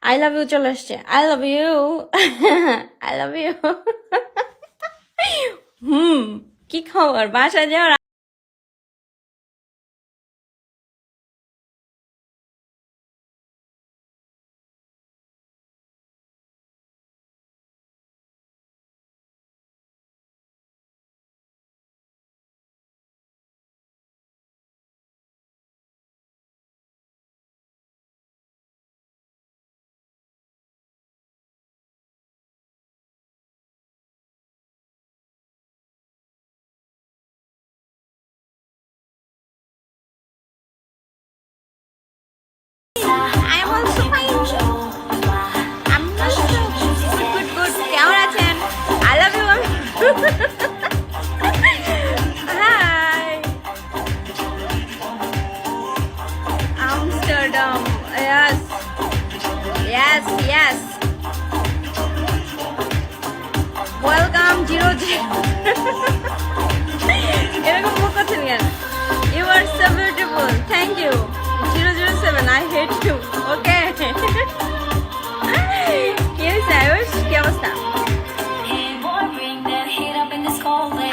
I love you চলে আসছে, I love you. I love you. হুম, কি খবর বাসায় যাওয়ার? I am also fine. আমি গুড গুড গুড। কেমন আছেন? I love you. Hi. Amsterdam. Yes yes yes. Welcome 00। এরকম মুখ করছেন কেন? You are so beautiful, thank you. 007, I hate you. Okay. কি হয়েছে আয়ুষ, কি অবস্থা?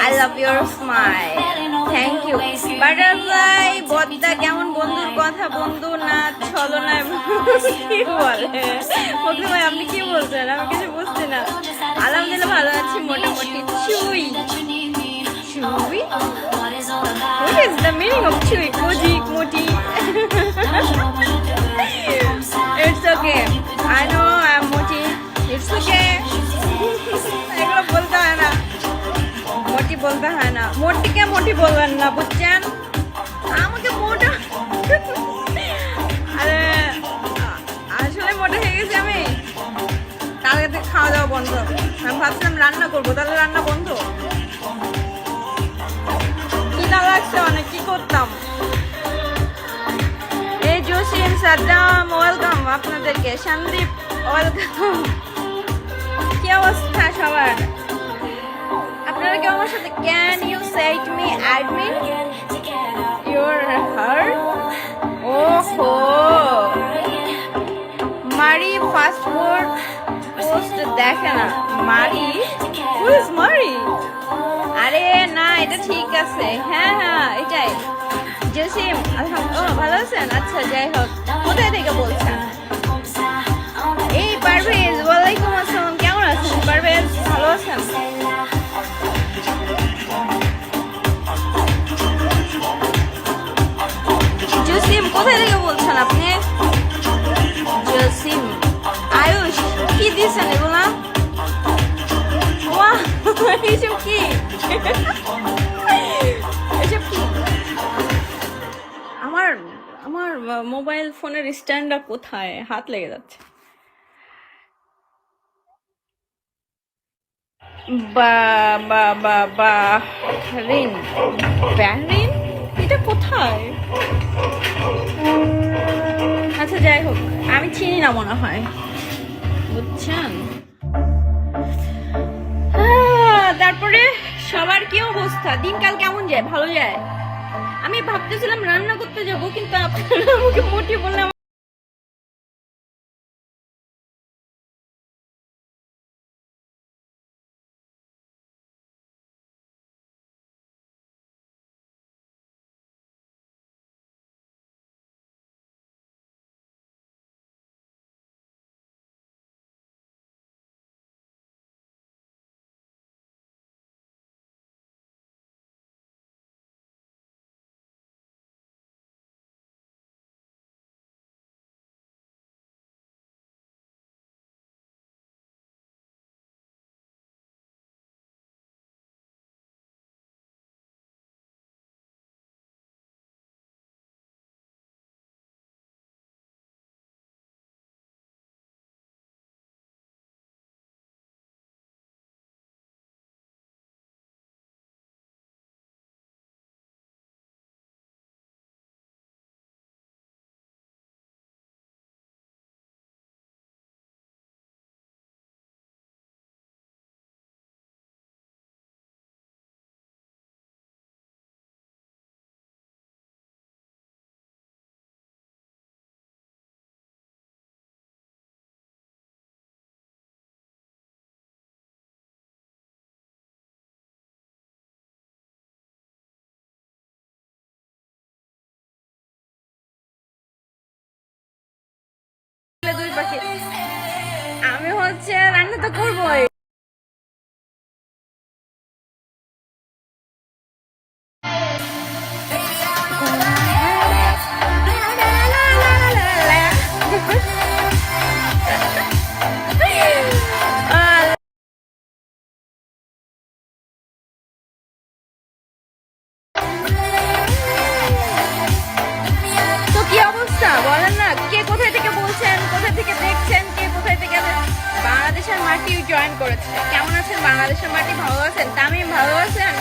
I love your smile, thank you. Butterfly বদ্দা কেমন? বন্ধুর কথা বন্ধু না ছলনায় কি বলে? ওকে ভাই, আপনি কি বলছেন? আমি কিছু বুঝছি না। আলহামদুলিল্লাহ ভালো আছি মোটামুটি। চুই চুই, what is the meaning of চুই? কোজি কোটি। It's okay, I know I'm মোটি। It's okay। এগুলো বলতে হয় না, মোটি বলতে হয় না। মোটিকে মোটি বলবেন না, বুঝছেন? আমাকে মোটা। আরে আসলে মোটা হয়ে গেছি আমি। কালকে থেকে খাওয়া দাওয়া বন্ধ। আমি ভাবছিলাম রান্না করবো, তাহলে রান্না বন্ধ। কিনা লাগছে অনেক, কি করতাম। এই জসিম সাদ্দাম ওয়েলকাম আপনাদেরকে। সন্দীপ ওয়েলকাম। কি অবস্থা সবার? আপনারা কি আমার সাথে can you set me admin your heart? ওহো, মারি ফাস্ট ফুড পোস্ট দেখে না। মারি? হু ইজ মারি? আরে না, এটা ঠিক আছে। হ্যাঁ হ্যাঁ, এটাই। জসিম আলহামদুলিল্লাহ ভালো আছেন? আচ্ছা, যাই হোক, কোথায় থেকে বলছেন? এই পারভেজ, ওয়ালাইকুম আসসালাম। কেমন আছেন পারভেজ? ভালো আছেন? জসিম কোথায় থেকে বলছেন আপনি? জসিম আয়ুষ, কি দিয়েছেন এগুলা? ওয়াহ, এসব কি? এসব কি? আমার আমার মোবাইল ফোনের স্ট্যান্ডটা কোথায়? হাত লেগে যাচ্ছে। বা বা বা বা রিন, ব্যাহরিন, এটা কোথায়? আচ্ছা, যাই হোক, আমি চিনি না মনে হয়, বুঝছেন? তারপরে সবার কি অবস্থা? দিনকাল কেমন যায়? ভালো যায়? আমি ভাবতেছিলাম রান্না করতে যাবো, কিন্তু আপনারা আমাকে মোটি বললে পাখি। আমি হচ্ছে রান্না তো করবোই। তো কি অবস্থা বলেন না, কে কোথায় থেকে বলছেন, কোথায় থেকে দেখছেন, কে কোথায় থেকে বাংলাদেশের মাটি জয়েন করেছে? কেমন আছেন বাংলাদেশের মাটি? ভালো আছেন? তামিম ভালো আছেন?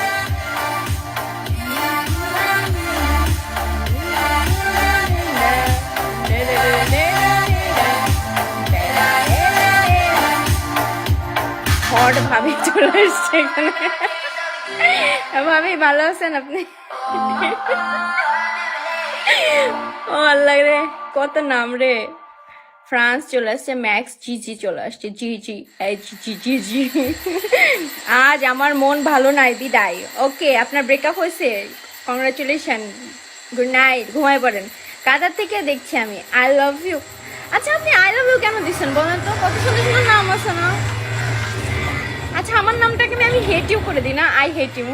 হট ভাবি চলে এসছে এখানে। ভাবি ভালো আছেন আপনি? ও আল্লাহ রে, কত নাম রে। ফ্রান্স চলে আসছে, ম্যাক্স জিজি চলে আসছে, জিজি এই জিজি জিজি। আজ আমার মন ভালো নাই বিদায়। ওকে, আপনার ব্রেকআপ হয়েছে, কংগ্রাচুলেশন, গুড নাইট, ঘুমাই পড়েন। কাতার থেকে দেখছি আমি, আই লাভ ইউ। আচ্ছা আপনি আই লাভ ইউ কেন দিচ্ছেন বলেন তো? কত সুন্দর সুন্দর নাম আছে না? আচ্ছা আমার নামটাকে আমি হেট ইউ করে দিই না, আই হেট ইউ।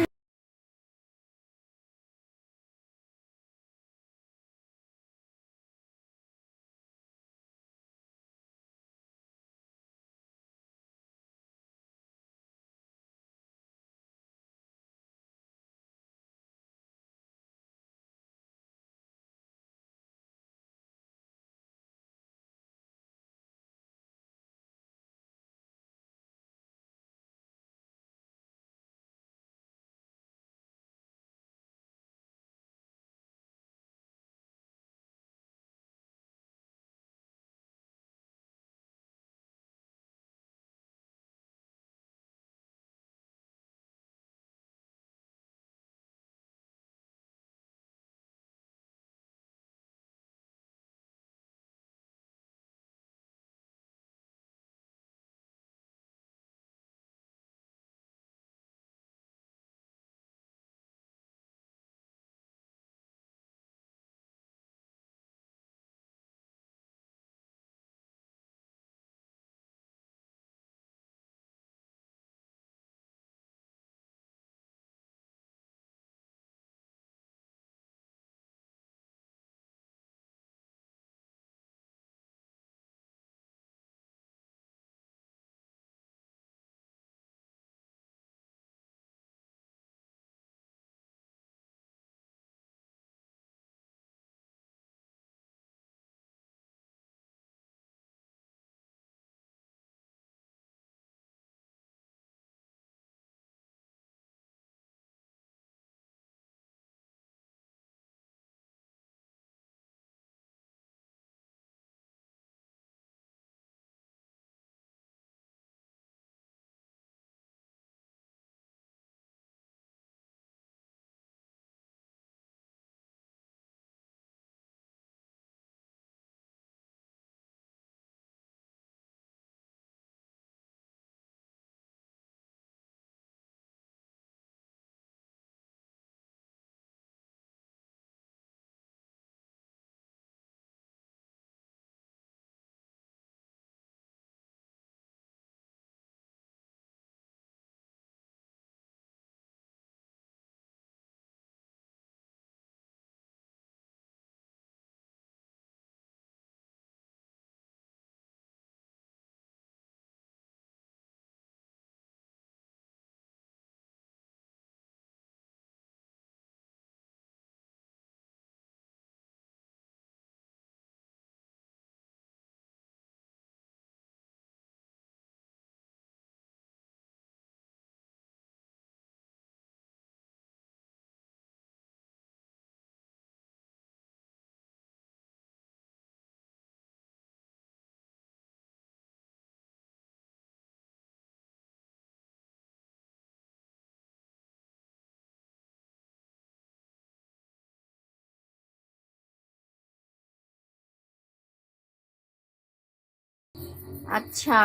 আচ্ছা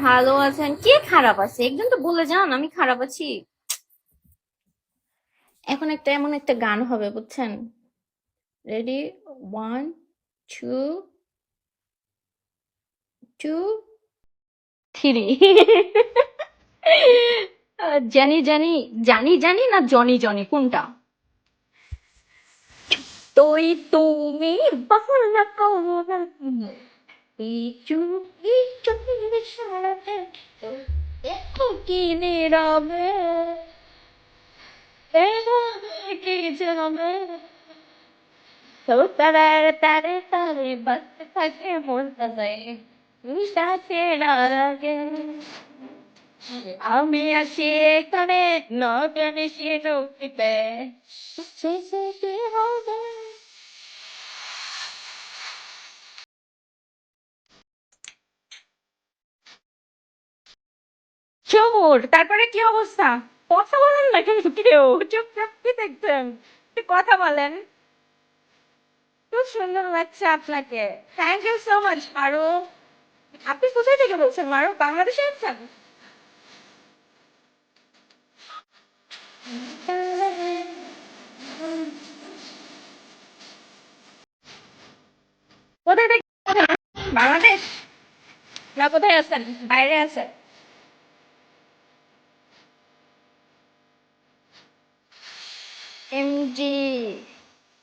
ভালো আছেন? কে খারাপ আছে একজন তো বলে যান আমি খারাপ আছি। এখন একটা এমন একটা গান হবে বুঝছেন? Ready, one, two, two three. জানি জানি জানি জানি না জনি জনি কোনটা? তুই তুমি বাংলা কমলা ইচু ইচু সারাতে একটু কি নীরবে কি জমে তো তারে তারে তারে বাজতে থাকে মনটা যায় নিশাতে না লাগে আমি আছি এখানে নজনে সে নদীতে শেষে কি হবে। চোর, তারপরে কি অবস্থা? কথা বলেন না কিন্তু কেউ, চুপচাপ কি দেখছেন? একটু কথা বলেন। খুব সুন্দর লাগছে আপনাকে। থ্যাংক ইউ সো মাচ মারু। আপনি কোথায় থেকে বলছেন মারু? বাংলাদেশে আছেন? কোথায় থেকে? বাংলাদেশ না কোথায় আছেন? বাইরে আছেন? এমজি,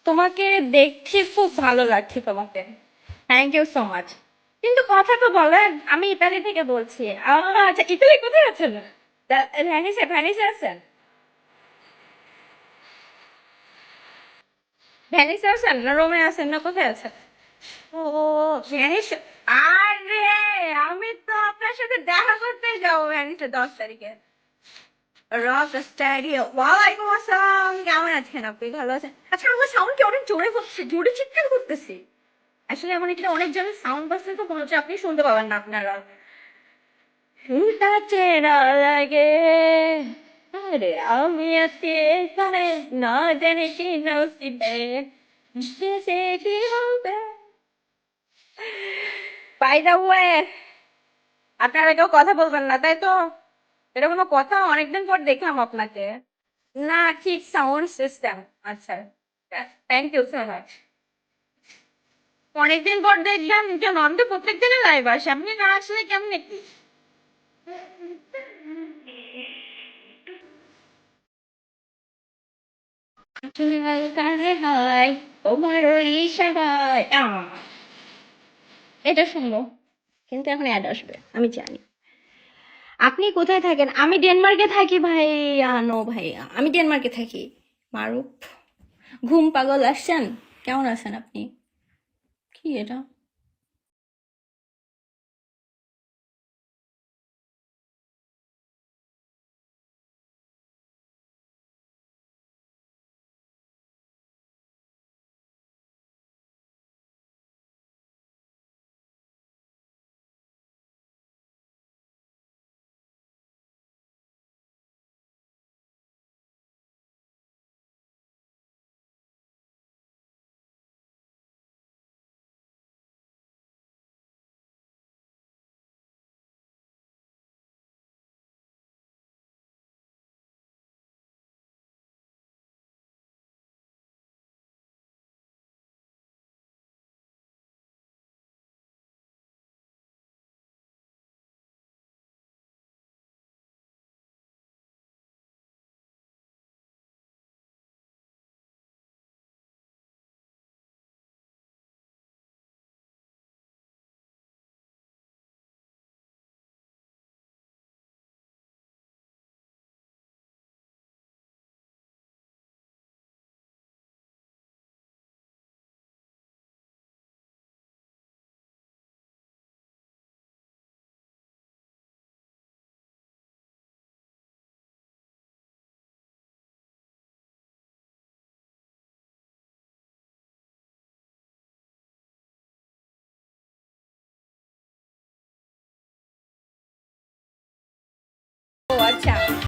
তোমাকে দেখতে খুব ভালো লাগছে তোমাকে। Thank you so much. কিন্তু কথা তো বলেন। আমি ইতালি থেকে বলছি। আচ্ছা, ইতালি কোথায় আছেন? ভ্যানিসে, ভ্যানিসে আছেন? ভ্যানিসে আছেন না রোমে আছেন না কোথায় আছেন? ও ভ্যানিস। আরে আমি তো আপনার সাথে দেখা করতে যাবো ভ্যানিসে 10 তারিখে। রক স্টাডিও। ওয়ালাইকুম আসসালাম, কেমন আছেন আপনি? ভালো আছেন? আচ্ছা, আমার সাউন্ড কি অনেক জোরে হচ্ছে? জোরে চিৎকার করতেছি? আসলে আমার এখানে অনেক জনের সাউন্ড বাজছে, তো মনে হচ্ছে আপনি শুনতে পাবেন না আপনারা। তা চেনা লাগে আরে আমি আছি এখানে না জানি কি নসিবে শেষে কি হবে। বাই দা ওয়ে, আপনারা কেউ কথা বলবেন না তাই তো? এটা কোনো কথা? অনেকদিন পর দেখলাম আপনাকে। না, ঠিক সাউন্ড সিস্টেম। আচ্ছা, থ্যাংক ইউ সো মাচ। অনেকদিন পর দেখলাম, কেন আমি তো প্রত্যেক দিনে লাইভ আসি, আপনি না আসলে কেমন কি? হয় তোমার ওই ইশারায় এটা শুনবো, কিন্তু এখন অ্যাড আসবে আমি জানি। আপনি কোথায় থাকেন? আমি ডেনমার্কে থাকি ভাইয়া। নো ভাইয়া, আমি ডেনমার্কে থাকি। মারুফ, ঘুম পাগল আসছেন? কেমন আছেন আপনি? কি এটা?